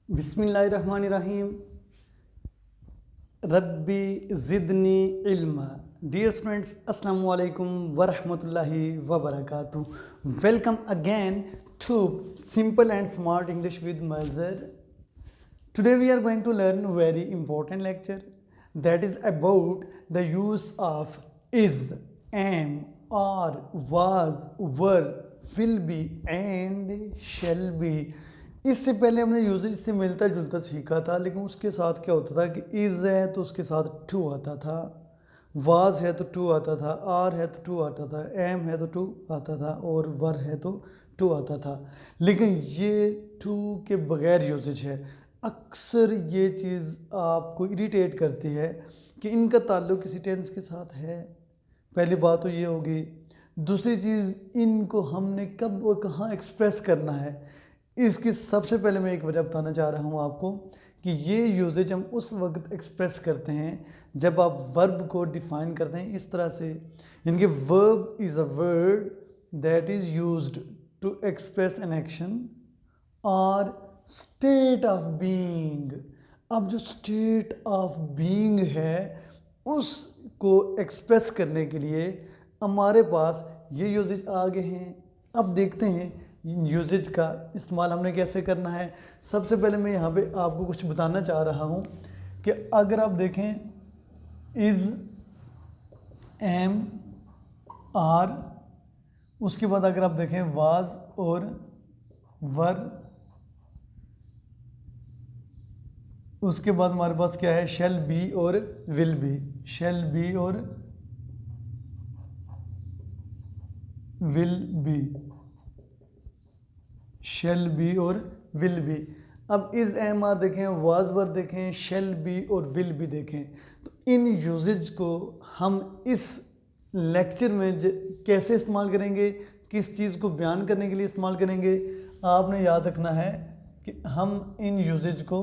बिस्मिल्लाहिर्रहमानिर्रहीम। रब्बी ज़िदनी इल्मा। Dear students, अस्सलामु अलैकुम वरहमतुल्लाहि वबरकातुहू। Welcome again to simple and smart English with Mazhar. Today we are going to learn a very important lecture that is about the use of is, am, are, was, were, will be and shall be। इससे पहले हमने usage से मिलता जुलता सीखा था, लेकिन उसके साथ क्या होता था कि इज़ है तो उसके साथ टू आता था, वाज है तो टू आता था, आर है तो टू आता था, एम है तो टू आता था और वर है तो टू आता था। लेकिन ये टू के बगैर यूजेज है। अक्सर ये चीज़ आपको इरिटेट करती है कि इनका ताल्लुक़ किसी टेंस के साथ है। पहली बात तो ये होगी। दूसरी चीज़, इनको हमने कब और कहाँ एक्सप्रेस करना है, इसकी सबसे पहले मैं एक वजह बताना चाह रहा हूँ आपको कि ये यूजेज हम उस वक्त एक्सप्रेस करते हैं जब आप वर्ब को डिफ़ाइन करते हैं इस तरह से। इनके verb is a word that is used to express an action और स्टेट ऑफ बीइंग। अब जो स्टेट ऑफ बीइंग है उसको एक्सप्रेस करने के लिए हमारे पास ये यूजेज आ गए हैं। अब देखते हैं इन यूजेज का इस्तेमाल हमने कैसे करना है। सबसे पहले मैं यहाँ पे आपको कुछ बताना चाह रहा हूँ कि अगर आप देखें इज़, एम, आर, उसके बाद अगर आप देखें वाज और वर, उसके बाद हमारे पास क्या है, शैल बी और विल बी। शैल बी और विल बी, शैल बी और विल बी। अब इज़, एम, आर देखें, वाज, वर देखें, शैल बी और विल बी देखें, तो इन यूजेज को हम इस लेक्चर में कैसे इस्तेमाल करेंगे, किस चीज़ को बयान करने के लिए इस्तेमाल करेंगे, आपने याद रखना है कि हम इन यूजेज को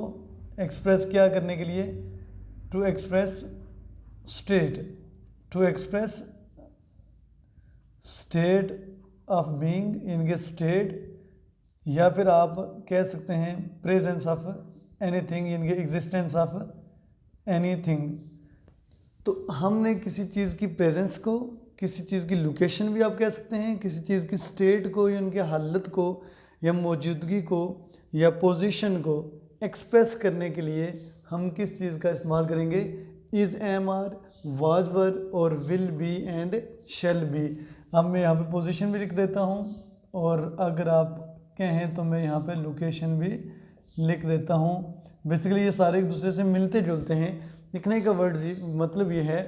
एक्सप्रेस क्या करने के लिए, to express state, to express state of being, इनके स्टेट, या फिर आप कह सकते हैं प्रेजेंस ऑफ एनीथिंग, इनके एग्जिस्टेंस ऑफ एनीथिंग। तो हमने किसी चीज़ की प्रेजेंस को, किसी चीज़ की लोकेशन भी आप कह सकते हैं, किसी चीज़ की स्टेट को या उनकी हालत को या मौजूदगी को या पोजीशन को एक्सप्रेस करने के लिए हम किस चीज़ का इस्तेमाल करेंगे, इज़, एम, आर, वाज, वर और will B and shall be. अब मैं यहाँ पे पोजीशन भी लिख देता हूँ और अगर आप कहें तो मैं यहाँ पे लोकेशन भी लिख देता हूँ। बेसिकली ये सारे एक दूसरे से मिलते जुलते हैं। लिखने का वर्ड मतलब ये है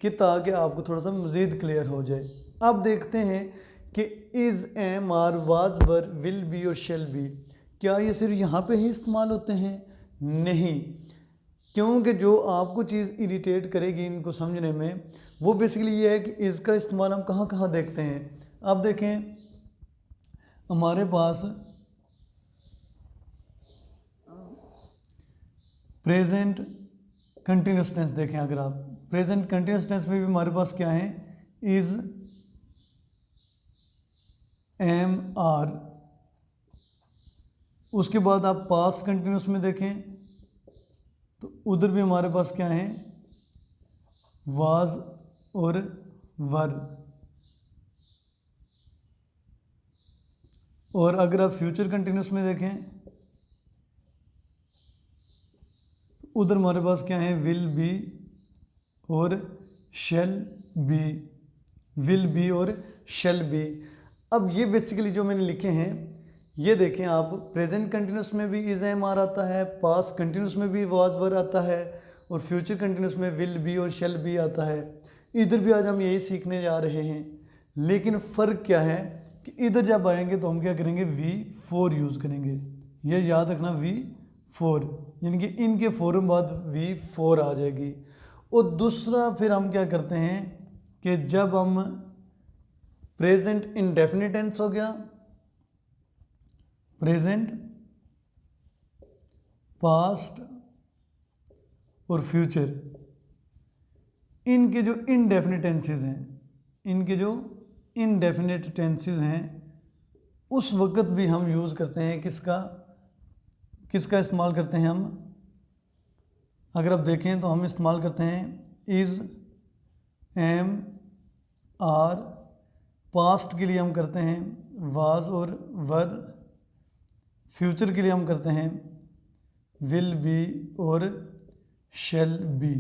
कि ताकि आपको थोड़ा सा मज़ीद क्लियर हो जाए। अब देखते हैं कि is, am, are, was, were, will be और शैल बी क्या ये सिर्फ यहाँ पे ही इस्तेमाल होते हैं? नहीं, क्योंकि जो आपको चीज़ इरिटेट करेगी इनको समझने में वो बेसिकली ये है कि इसका इस्तेमाल हम कहाँ कहाँ देखते हैं। अब देखें हमारे पास प्रेजेंट कंटिन्यूस टेंस देखें, अगर आप प्रेजेंट कंटिन्यूस टेंस में भी हमारे पास क्या है, इज़, एम, आर। उसके बाद आप पास्ट कंटिन्यूस में देखें तो उधर भी हमारे पास क्या है, वाज और वर। और अगर आप फ्यूचर कंटिन्यूस में देखें तो उधर हमारे पास क्या है, विल बी और शैल बी, विल बी और शैल बी। अब ये बेसिकली जो मैंने लिखे हैं ये देखें आप, प्रेजेंट कंटिन्यूस में भी इज़, एम, आर आता है, पास्ट कंटिन्यूस में भी वाज, वर आता है और फ्यूचर कंटिन्यूस में विल बी और शैल बी आता है। इधर भी आज हम यही सीखने जा रहे हैं, लेकिन फ़र्क क्या है कि इधर जब आएंगे तो हम क्या करेंगे, V4 यूज़ करेंगे। ये याद रखना, V4, यानी कि इनके फ़ौरन बाद V4 आ जाएगी। और दूसरा फिर हम क्या करते हैं कि जब हम प्रेजेंट इंडेफिनिट टेंस हो गया, प्रेजेंट, पास्ट और फ्यूचर, इनके जो इनडेफिनिट टेंसेस हैं, इनके जो इनडेफिनिट टेंसेस हैं उस वक्त भी हम यूज़ करते हैं किसका, किसका इस्तेमाल करते हैं हम? अगर आप देखें तो हम इस्तेमाल करते हैं इज़, एम, आर। पास्ट के लिए हम करते हैं वाज और वर। फ्यूचर के लिए हम करते हैं विल बी और शैल बी।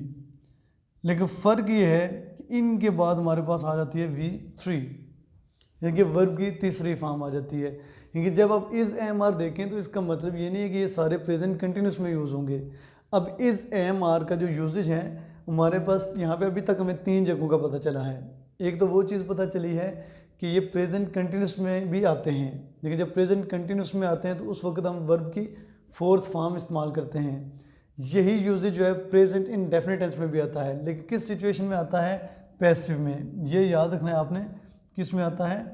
लेकिन फ़र्क ये है कि इनके बाद हमारे पास आ जाती है V3, यानी कि वर्ब की तीसरी फॉर्म आ जाती है। क्योंकि जब आप इज़, एम, आर देखें तो इसका मतलब ये नहीं है कि ये सारे प्रेजेंट कंटिन्यूस में यूज़ होंगे। अब इज़, एम, आर का जो यूजेज है हमारे पास यहाँ पे अभी तक हमें 3 जगहों का पता चला है। एक तो वो चीज़ पता चली है कि ये प्रेजेंट कंटिन्यूस में भी आते हैं, लेकिन जब प्रेजेंट कंटिन्यूस में आते हैं तो उस वक्त हम वर्ब की फोर्थ फॉर्म इस्तेमाल करते हैं। यही यूजेज जो है प्रेजेंट इंडेफिनिट टेंस में भी आता है, लेकिन किस सिचुएशन में आता है? पैसिव में। ये याद रखना है आपने, किस में आता है?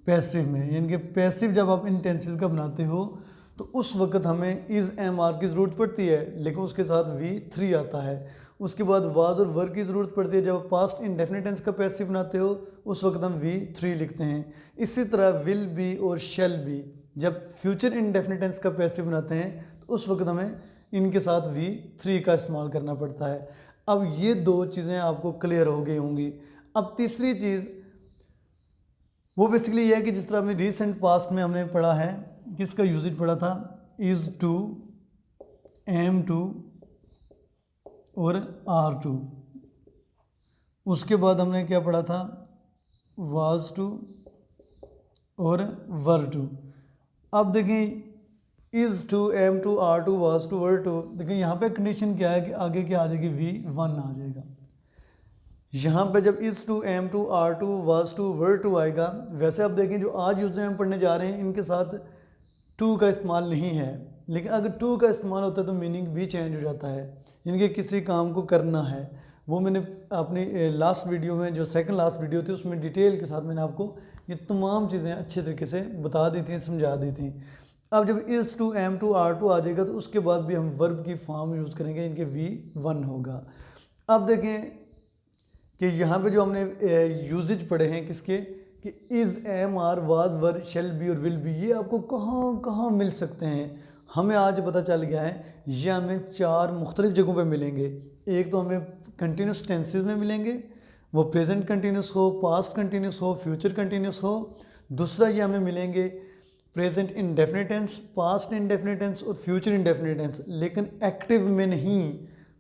पैसिव में। यानी कि पैसिव जब आप इन टेंसेस का बनाते हो तो उस वक्त हमें इज़, एम, आर की ज़रूरत पड़ती है, लेकिन उसके साथ V3 आता है। उसके बाद वाज और वर की ज़रूरत पड़ती है। जब आप पास्ट इंडेफिनिट टेंस का पैसिव बनाते हो उस वक्त हम V3 लिखते हैं। इसी तरह विल बी और शैल बी जब फ्यूचर इंडेफिनिट टेंस का पैसिव बनाते हैं तो उस वक्त हमें इनके साथ V3 का इस्तेमाल करना पड़ता है। अब ये 2 चीज़ें आपको क्लियर हो गई होंगी। अब तीसरी चीज़ वो बेसिकली ये है कि जिस तरह हमने रिसेंट पास्ट में हमने पढ़ा है, किसका यूजेज पढ़ा था? इज़ टू, एम टू और आर टू। उसके बाद हमने क्या पढ़ा था? वाज टू और वर टू। अब देखें is to, M to, are to, was to, were to. देखिए यहाँ पे कंडीशन क्या है कि आगे क्या आ जाएगी? V1 आ जाएगा। यहाँ पे जब is to, M to, are to, was to, were to आएगा, वैसे आप देखें जो आज यूज हम पढ़ने जा रहे हैं इनके साथ टू का इस्तेमाल नहीं है, लेकिन अगर टू का इस्तेमाल होता है तो मीनिंग भी चेंज हो जाता है। यानी कि किसी काम को करना है, वो मैंने अपनी लास्ट वीडियो में, जो सेकंड लास्ट वीडियो थी, उसमें डिटेल के साथ मैंने आपको ये तमाम चीज़ें अच्छे तरीके से बता दी थी, समझा दी थी। अब जब is to, M to, are two आ जाएगा तो उसके बाद भी हम वर्ब की फॉर्म यूज़ करेंगे, इनके V1 होगा। अब देखें कि यहाँ पे जो हमने यूजेज पढ़े हैं किसके, कि is, am, are, was, were, shall be और विल बी, ये आपको कहाँ कहाँ मिल सकते हैं हमें आज पता चल गया है। ये हमें 4 मुख्तलिफ जगहों पे मिलेंगे। एक तो हमें कंटिन्यूस टेंसेस में मिलेंगे, वो प्रेजेंट कंटिन्यूस हो, पास्ट कंटिन्यूस हो, फ्यूचर कंटिन्यूस हो। दूसरा ये हमें मिलेंगे present indefinite tense, past indefinite tense और फ्यूचर इंडेफिनिट टेंस, लेकिन एक्टिव में नहीं।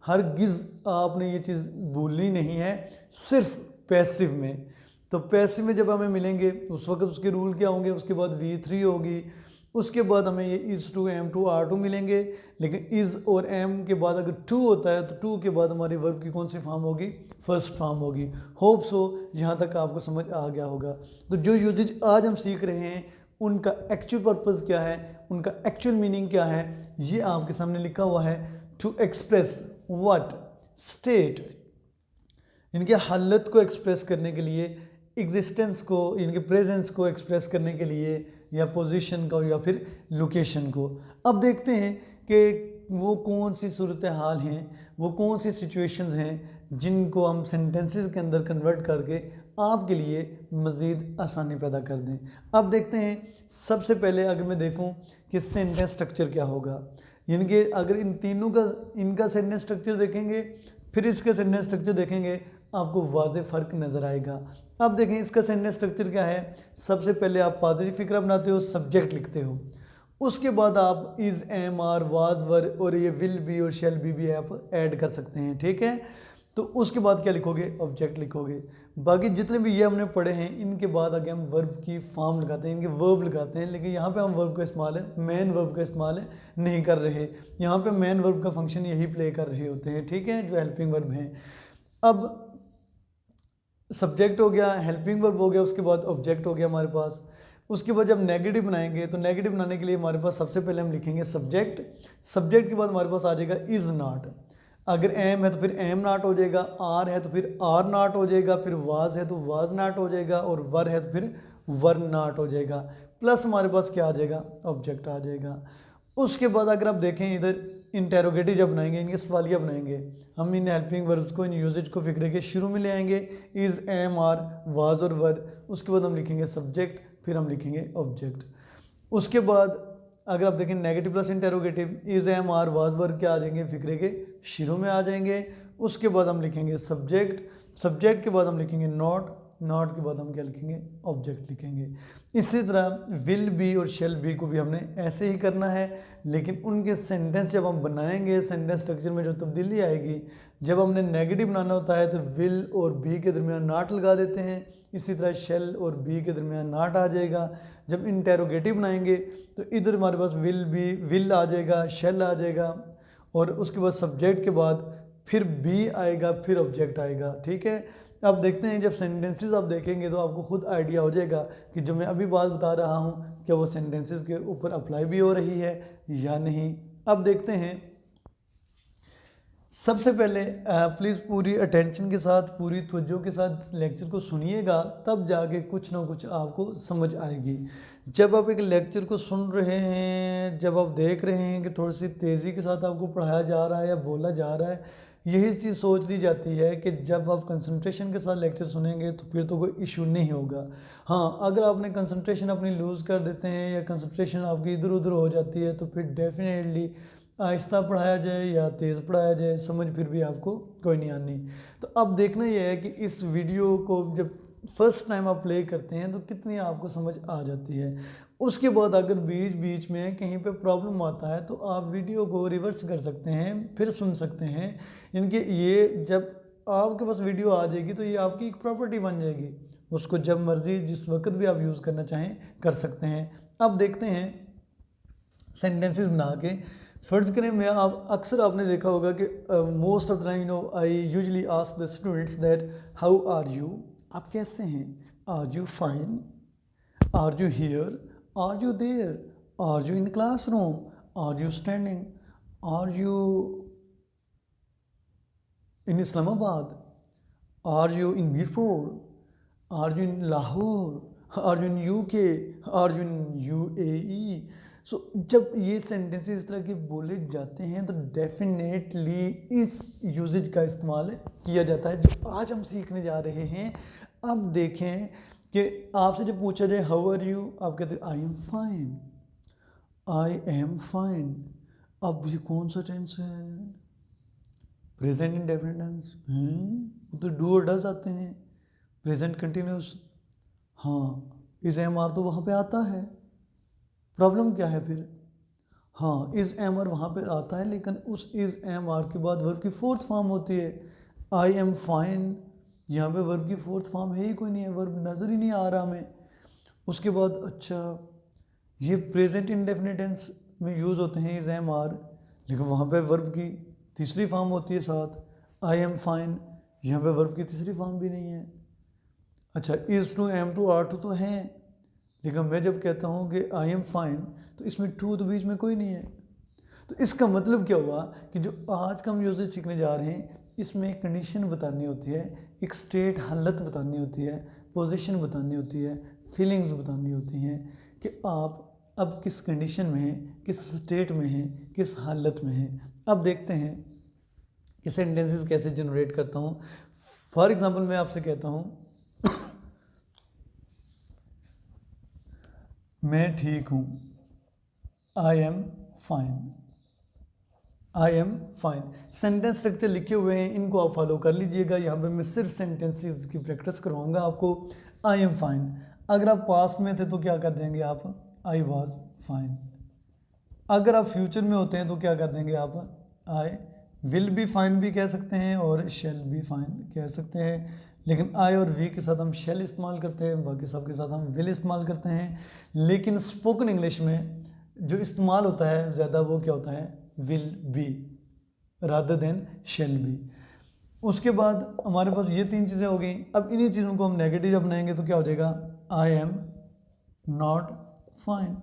हरगिज़ आपने ये चीज़ भूलनी नहीं है, सिर्फ पैसिव में। तो पैसिव में जब हमें मिलेंगे उस वक्त उसके रूल क्या होंगे? उसके बाद V3 होगी। उसके बाद हमें ये is to, M to, are to मिलेंगे, लेकिन इज़ और एम के बाद अगर टू होता है तो टू के बाद हमारी वर्ब की कौन सी फॉर्म होगी? फर्स्ट फॉर्म होगी। होप सो यहाँ तक आपको समझ आ गया होगा। तो जो यूजेज आज हम सीख रहे हैं उनका एक्चुअल पर्पज़ क्या है, उनका एक्चुअल मीनिंग क्या है, ये आपके सामने लिखा हुआ है। टू एक्सप्रेस व्हाट, स्टेट, इनके हालत को एक्सप्रेस करने के लिए, एग्जिस्टेंस को, इनके प्रेजेंस को एक्सप्रेस करने के लिए, या पोजीशन को, या फिर लोकेशन को। अब देखते हैं कि वो कौन सी सूरत हाल हैं, वो कौन सी सिचुएशंस हैं जिनको हम सेंटेंसेस के अंदर कन्वर्ट करके आपके लिए मज़ीद आसानी पैदा कर दें। अब देखते हैं, सबसे पहले अगर मैं देखूं कि सेंटेंस स्ट्रक्चर क्या होगा, यानी कि अगर इन तीनों का, इनका सेंटेंस स्ट्रक्चर देखेंगे फिर इसका सेंटेंस स्ट्रक्चर देखेंगे, आपको वाज़ेह फ़र्क नज़र आएगा। अब देखें इसका सेंटेंस स्ट्रक्चर क्या है। सबसे पहले आप पॉजिटिव फिक्रा बनाते हो, सब्जेक्ट लिखते हो, उसके बाद आप इज़, एम, आर, वाज, वर और ये विल बी और शेल बी भी आप ऐड कर सकते हैं, ठीक है। तो उसके बाद क्या लिखोगे? ऑब्जेक्ट लिखोगे। बाकी जितने भी ये हमने पढ़े हैं इनके बाद आगे हम वर्ब की फॉर्म लगाते हैं, इनके वर्ब लगाते हैं, लेकिन यहाँ पे हम वर्ब का इस्तेमाल है, मेन वर्ब का इस्तेमाल नहीं कर रहे। यहाँ पे मेन वर्ब का फंक्शन यही प्ले कर रहे होते हैं, ठीक है, जो हेल्पिंग वर्ब हैं। अब सब्जेक्ट हो गया, हेल्पिंग वर्ब हो गया, उसके बाद ऑब्जेक्ट हो गया हमारे पास। उसके बाद जब नेगेटिव बनाएंगे तो नेगेटिव बनाने के लिए हमारे पास सबसे पहले हम लिखेंगे सब्जेक्ट। सब्जेक्ट के बाद हमारे पास आ जाएगा इज़ नॉट। अगर एम है तो फिर एम नॉट हो जाएगा, आर है तो फिर आर नॉट हो जाएगा, फिर वाज है तो वाज नॉट हो जाएगा, और वर है तो फिर वर नॉट हो जाएगा। प्लस हमारे पास क्या आ जाएगा? ऑब्जेक्ट आ जाएगा। उसके बाद अगर आप देखें इधर इंटेरोगेटिव जब बनाएंगे, इनके सवालिया बनाएंगे, हम इन हेल्पिंग वर्ब्स को, इन यूजेज को फिक्रे के शुरू में ले आएंगे, इज़, एम, आर, वाज और वर। उसके बाद हम लिखेंगे सब्जेक्ट, फिर हम लिखेंगे ऑब्जेक्ट। उसके बाद अगर आप देखें negative plus interrogative, is am are was verb क्या आ जाएंगे, फिक्रे के शुरू में आ जाएंगे। उसके बाद हम लिखेंगे सब्जेक्ट, सब्जेक्ट के बाद हम लिखेंगे नॉट, नॉट के बाद हम क्या लिखेंगे, ऑब्जेक्ट लिखेंगे। इसी तरह विल बी और शेल बी को भी हमने ऐसे ही करना है, लेकिन उनके सेंटेंस जब हम बनाएंगे, सेंटेंस स्ट्रक्चर में जो तब्दीली आएगी, जब हमने नेगेटिव बनाना होता है तो विल और बी के दरमियान नॉट लगा देते हैं। इसी तरह शेल और बी के दरमियान नॉट आ जाएगा। जब इंटेरोगेटिव बनाएंगे तो इधर हमारे पास विल बी, विल आ जाएगा, शेल आ जाएगा, और उसके बाद सब्जेक्ट के बाद फिर बी आएगा, फिर ऑब्जेक्ट आएगा। ठीक है, अब देखते हैं जब सेंटेंसेस आप देखेंगे तो आपको खुद आइडिया हो जाएगा कि जो मैं अभी बात बता रहा हूँ क्या वो सेंटेंसेस के ऊपर अप्लाई भी हो रही है या नहीं। अब देखते हैं, सबसे पहले प्लीज़ पूरी अटेंशन के साथ, पूरी तवज्जो के साथ लेक्चर को सुनिएगा, तब जाके कुछ ना कुछ आपको समझ आएगी। जब आप एक लेक्चर को सुन रहे हैं, जब आप देख रहे हैं कि थोड़ी सी तेज़ी के साथ आपको पढ़ाया जा रहा है या बोला जा रहा है, यही चीज़ सोच ली जाती है कि जब आप कंसंट्रेशन के साथ लेक्चर सुनेंगे तो फिर तो कोई इशू नहीं होगा। हाँ, अगर आपने कंसंट्रेशन अपनी लूज़ कर देते हैं या कंसंट्रेशन आपकी इधर उधर हो जाती है तो फिर डेफिनेटली आहिस्ता पढ़ाया जाए या तेज़ पढ़ाया जाए, समझ फिर भी आपको कोई नहीं आनी। तो अब देखना यह है कि इस वीडियो को जब फर्स्ट टाइम आप प्ले करते हैं तो कितनी आपको समझ आ जाती है। उसके बाद अगर बीच बीच में कहीं पे प्रॉब्लम आता है तो आप वीडियो को रिवर्स कर सकते हैं, फिर सुन सकते हैं। इनके ये जब आपके पास वीडियो आ जाएगी तो ये आपकी एक प्रॉपर्टी बन जाएगी, उसको जब मर्जी जिस वक्त भी आप यूज़ करना चाहें कर सकते हैं। अब देखते हैं सेंटेंसेस बना के। फ़र्ज़ करें मैं, आप अक्सर आपने देखा होगा कि most of the time I usually ask the students that how are you, आप कैसे हैं, are you fine, are you here, are you there, are you in classroom, are you standing, are you in Islamabad, are you in Mirpur, are you in Lahore, are you in UK, are you in UAE. So जब ये sentences इस तरह के बोले जाते हैं तो definitely इस यूजेज का इस्तेमाल किया जाता है जो आज हम सीखने जा रहे हैं। अब देखें कि आपसे जब पूछा जाए हाउ आर यू, आप कहते हैं I am fine, I am fine. अब ये कौन सा टेंस है, प्रेजेंट इंडेफिनिट टेंस है, तो डू और डज आते हैं। प्रेजेंट कंटिन्यूस, हाँ, इस एम आर तो वहाँ पे आता है, प्रॉब्लम क्या है फिर, हाँ इज़ एम आर वहाँ पे आता है, लेकिन उस इज़ एम आर के बाद वर्ब की फोर्थ फॉर्म होती है आई एम फाइन। यहाँ पे वर्ब की फोर्थ फॉर्म है ही कोई नहीं है, वर्ब नज़र ही नहीं आ रहा हमें। उसके बाद अच्छा ये प्रेजेंट इंडेफिनिट टेंस में यूज़ होते हैं इज़ एम आर, लेकिन वहाँ पे वर्ब की तीसरी फॉर्म होती है साथ आई एम फाइन, यहाँ पे वर्ब की तीसरी फॉर्म भी नहीं है। अच्छा is to, M to, are to तो हैं, लेकिन मैं जब कहता हूँ कि आई एम फाइन तो इसमें टू तो बीच में कोई नहीं है। तो इसका मतलब क्या हुआ कि जो आज का हम यूजेज सीखने जा रहे हैं इसमें एक कंडीशन बतानी होती है, एक स्टेट हालत बतानी होती है, पोजीशन बतानी होती है, फीलिंग्स बतानी होती हैं कि आप अब किस कंडीशन में हैं, किस स्टेट में हैं, किस हालत में हैं। अब देखते हैं कि सेंटेंसेस कैसे जनरेट करता हूँ। फॉर एग्जांपल मैं आपसे कहता हूँ मैं ठीक हूँ, I am fine, I am fine. Sentence structure लिखे हुए हैं, इनको आप फॉलो कर लीजिएगा। यहाँ पे मैं सिर्फ सेंटेंसेस की प्रैक्टिस करवाऊँगा आपको। आई एम फाइन, अगर आप पास्ट में थे तो क्या कर देंगे आप, आई वॉज फाइन। अगर आप फ्यूचर में होते हैं तो क्या कर देंगे आप, आई विल बी फाइन भी कह सकते हैं और शेल बी फाइन कह सकते हैं, लेकिन आई और वी के साथ हम शेल इस्तेमाल करते हैं, बाकी सब के साथ हम विल इस्तेमाल करते हैं। लेकिन स्पोकन इंग्लिश में जो इस्तेमाल होता है ज़्यादा वो क्या होता है, will be rather than shall be. उसके बाद हमारे पास ये तीन चीज़ें हो गई। अब इन्हीं चीज़ों को हम नेगेटिव अपनाएंगे तो क्या हो जाएगा, I am not fine.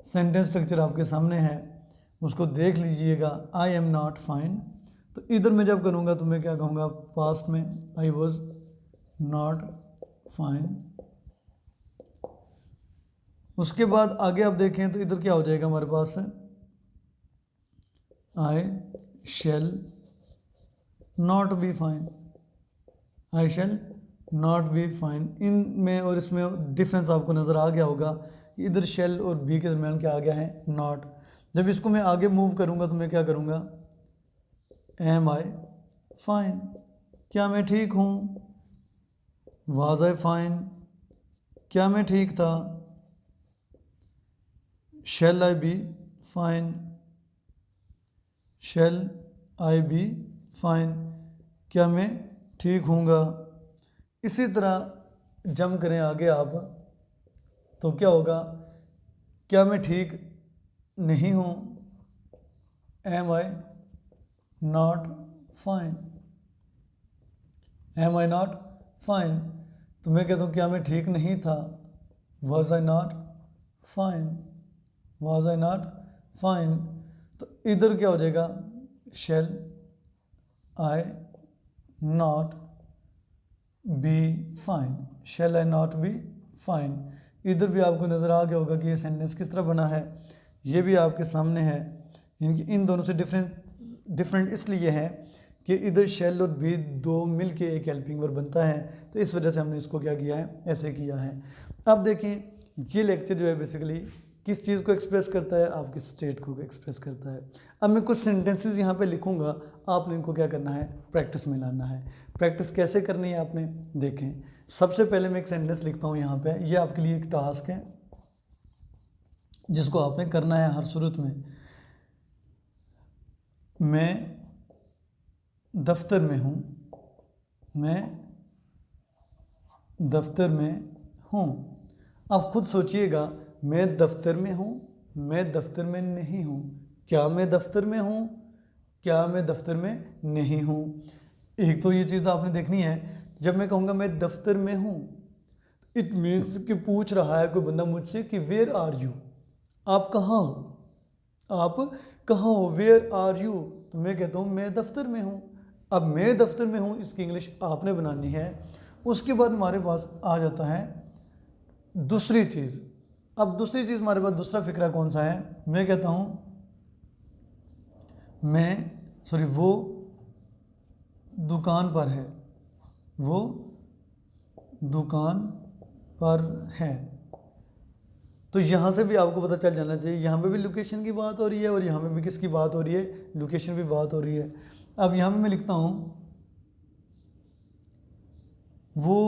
Sentence structure आपके सामने है, उसको देख लीजिएगा। आई एम नॉट फाइन, तो इधर मैं जब करूँगा तो मैं क्या कहूँगा, पास्ट में आई वॉज नॉट फाइन। उसके बाद आगे आप देखें तो इधर क्या हो जाएगा हमारे पास, I shall not be fine, I shall not be fine. इनमें और इसमें डिफरेंस आपको नज़र आ गया होगा। कि इधर शेल और बी के दरमियान क्या आ गया है, नॉट। जब इसको मैं आगे मूव करूँगा तो मैं क्या करूँगा, एम आई फाइन, क्या मैं ठीक हूँ, वाज आई फाइन, क्या मैं ठीक था, shall I B fine, shall I be fine, क्या मैं ठीक हूँगा। इसी तरह जम करें आगे आप तो क्या होगा, क्या मैं ठीक नहीं हूँ, am I not fine, am I not fine. तो मैं कहता हूँ क्या मैं ठीक नहीं था, was I not fine, was I not fine. तो इधर क्या हो जाएगा, shall I not be fine, shall I not be fine. इधर भी आपको नज़र आ गया होगा कि ये सेंटेंस किस तरह बना है, ये भी आपके सामने है। इनकी इन दोनों से डिफरेंट इसलिए है कि इधर शेल और बी दो मिल के एक हेल्पिंग वर्ब बनता है, तो इस वजह से हमने इसको क्या किया है, ऐसे किया है। अब देखें ये लेक्चर जो है बेसिकली किस चीज़ को एक्सप्रेस करता है, आपकी स्टेट को एक्सप्रेस करता है। अब मैं कुछ सेंटेंसेस यहाँ पे लिखूँगा, आपने इनको क्या करना है, प्रैक्टिस में लाना है। प्रैक्टिस कैसे करनी है आपने, देखें। सबसे पहले मैं एक सेंटेंस लिखता हूँ यहाँ पे, ये आपके लिए एक टास्क है जिसको आपने करना है हर सूरत में। मैं दफ्तर में हूँ, मैं दफ्तर में हूँ। अब खुद सोचिएगा, मैं दफ्तर में हूँ, मैं दफ्तर में नहीं हूँ, क्या मैं दफ्तर में हूँ, क्या मैं दफ्तर में नहीं हूँ। एक तो ये चीज़ आपने देखनी है, जब मैं कहूँगा मैं दफ्तर में हूँ, इट मीन्स कि पूछ रहा है कोई बंदा मुझसे कि वेयर आर यू, आप कहाँ हो, आप कहाँ हो, वेयर आर यू। तो मैं कहता हूँ मैं दफ्तर में हूँ। अब मैं दफ्तर में हूँ इसकी इंग्लिश आपने बनानी है। उसके बाद हमारे पास आ जाता है दूसरी चीज़। अब दूसरी चीज़ हमारे पास दूसरा फिक्रा कौन सा है, मैं कहता हूँ वो दुकान पर है, वो दुकान पर है। तो यहाँ से भी आपको पता चल जाना चाहिए, यहाँ पे भी लोकेशन की बात हो रही है और यहाँ पे भी किसकी बात हो रही है, लोकेशन की बात हो रही है। अब यहाँ पे मैं लिखता हूँ वो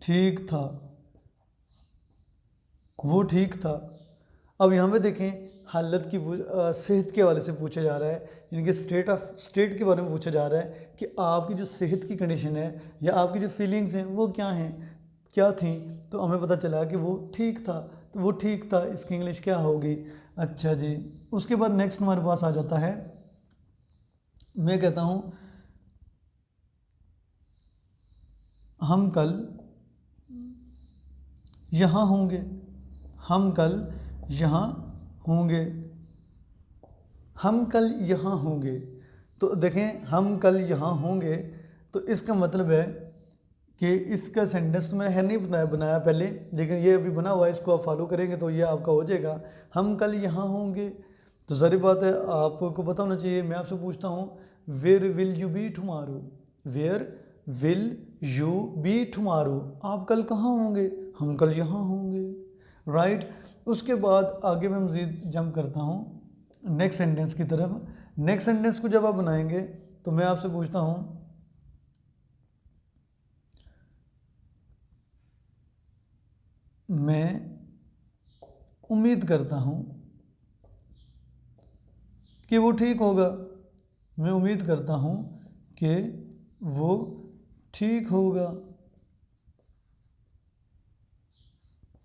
ठीक था, वो ठीक था। अब यहाँ पे देखें हालत की सेहत के हवाले से पूछा जा रहा है, इनके स्टेट के बारे में पूछा जा रहा है कि आपकी जो सेहत की कंडीशन है या आपकी जो फीलिंग्स हैं वो क्या हैं, क्या थी। तो हमें पता चला कि वो ठीक था, तो वो ठीक था इसकी इंग्लिश क्या होगी। अच्छा जी, उसके बाद नेक्स्ट हमारे पास आ जाता है, मैं कहता हूँ हम कल यहाँ होंगे, हम कल यहाँ होंगे, हम कल यहाँ होंगे। तो देखें हम कल यहाँ होंगे, तो इसका मतलब है कि इसका सेंटेंस तो मैंने नहीं बनाया पहले, लेकिन ये अभी बना हुआ है, इसको आप फॉलो करेंगे तो ये आपका हो जाएगा। हम कल यहाँ होंगे, तो ज़ाहिर बात है आपको पता होना चाहिए। मैं आपसे पूछता हूँ where will you be tomorrow, where will you be tomorrow, आप कल कहाँ होंगे, हम कल यहाँ होंगे, राइट। उसके बाद आगे मैं मज़ीद जंप करता हूँ नेक्स्ट सेंटेंस की तरफ। नेक्स्ट सेंटेंस को जब आप बनाएंगे तो मैं आपसे पूछता हूँ मैं उम्मीद करता हूँ कि वो ठीक होगा, मैं उम्मीद करता हूँ कि वो ठीक होगा।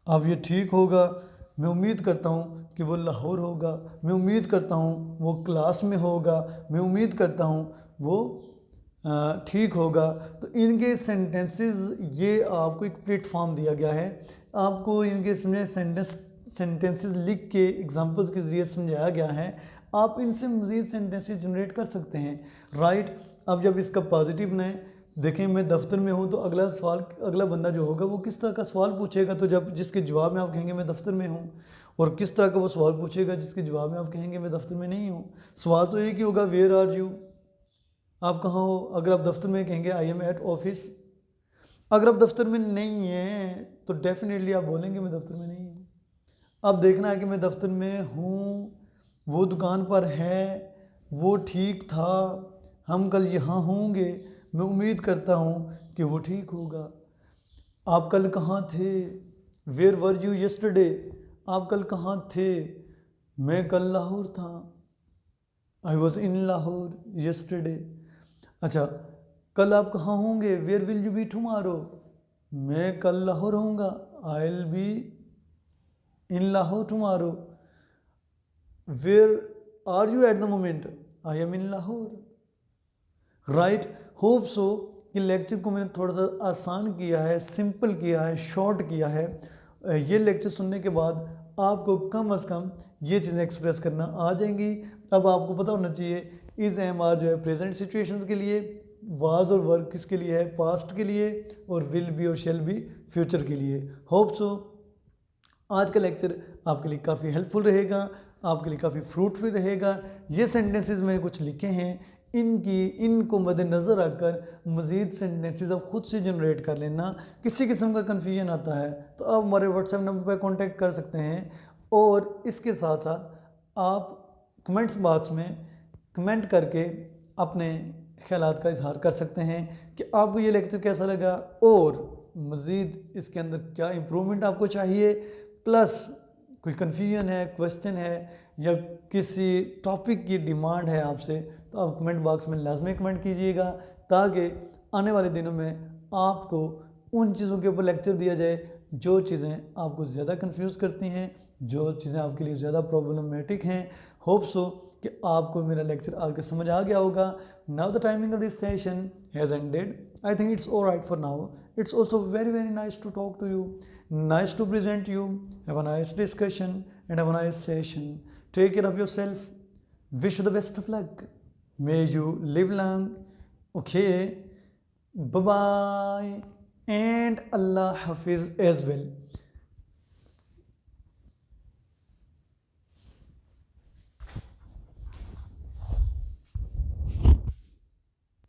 अब ये ठीक होगा, मैं उम्मीद करता हूँ कि वो लाहौर होगा, मैं उम्मीद करता हूँ वो क्लास में होगा, मैं उम्मीद करता हूँ वो ठीक होगा। तो इनके सेंटेंसेस ये आपको एक प्लेटफॉर्म दिया गया है, आपको इनके इसमें सेंटेंसेस लिख के एग्जांपल्स के ज़रिए समझाया गया है। आप इनसे मज़ीद सेंटेंसेस जनरेट कर सकते हैं, राइट। अब जब इसका पॉजिटिव बनाएं, देखें मैं दफ्तर में हूँ, तो अगला बंदा जो होगा वो किस तरह का सवाल पूछेगा, तो जब जिसके जवाब में आप कहेंगे मैं दफ्तर में हूँ, और किस तरह का वो सवाल पूछेगा जिसके जवाब में आप कहेंगे मैं दफ्तर में नहीं हूँ। सवाल तो एक ही होगा, वेयर आर यू, आप कहाँ हो। अगर आप दफ्तर में कहेंगे आई एम एट ऑफिस, अगर आप दफ्तर में नहीं हैं तो डेफिनेटली आप बोलेंगे मैं दफ्तर में नहीं हूँ। अब देखना है कि मैं दफ्तर में हूँ, वो दुकान पर है, वो ठीक था, हम कल यहाँ होंगे, मैं उम्मीद करता हूँ कि वो ठीक होगा। आप कल कहाँ थे? Where were you yesterday? आप कल कहाँ थे? मैं कल लाहौर था। I was in Lahore yesterday. अच्छा, कल आप कहाँ होंगे? Where will you be tomorrow? मैं कल लाहौर होऊंगा। I will be in Lahore tomorrow. Where are you at the moment? I am in Lahore. Right, hope so कि लेक्चर को मैंने थोड़ा सा आसान किया है, सिंपल किया है, शॉर्ट किया है। ये लेक्चर सुनने के बाद आपको कम से कम ये चीज़ें एक्सप्रेस करना आ जाएंगी। अब आपको पता होना चाहिए इस एम आर जो है प्रेजेंट सिचुएशंस के लिए, वाज और वर्क किसके लिए है? पास्ट के लिए, और विल बी और शेल बी फ्यूचर के लिए। होप सो आज का लेक्चर आपके लिए काफ़ी हेल्पफुल रहेगा, आपके लिए काफ़ी फ्रूटफुल रहेगा। ये सेंटेंसेस मैंने कुछ लिखे हैं, इनको मद्देनज़र रखकर मज़ीद सेंटेंसेस आप खुद से जनरेट कर लेना। किसी किस्म का कन्फ्यूजन आता है तो आप हमारे व्हाट्सएप नंबर पर कांटेक्ट कर सकते हैं, और इसके साथ साथ आप कमेंट्स बॉक्स में कमेंट करके अपने ख्यालात का इजहार कर सकते हैं कि आपको ये लेक्चर कैसा लगा, और मज़ीद इसके अंदर क्या इम्प्रूवमेंट आपको चाहिए, प्लस कोई कन्फ्यूजन है, क्वेश्चन है, या किसी टॉपिक की डिमांड है आपसे, तो आप कमेंट बॉक्स में लाजमी कमेंट कीजिएगा, ताकि आने वाले दिनों में आपको उन चीज़ों के ऊपर लेक्चर दिया जाए जो चीज़ें आपको ज़्यादा कंफ्यूज करती हैं, जो चीज़ें आपके लिए ज़्यादा प्रॉब्लमेटिक हैं। होप सो कि आपको मेरा लेक्चर आज का समझ आ गया होगा। Now the timing of this session has ended. I think it's alright for now. It's also very very nice to talk to you, nice to present you, have a nice discussion and have a nice session. Take care of yourself, wish you the best of luck, may you live long. Okay, bye bye and Allah Hafiz as well.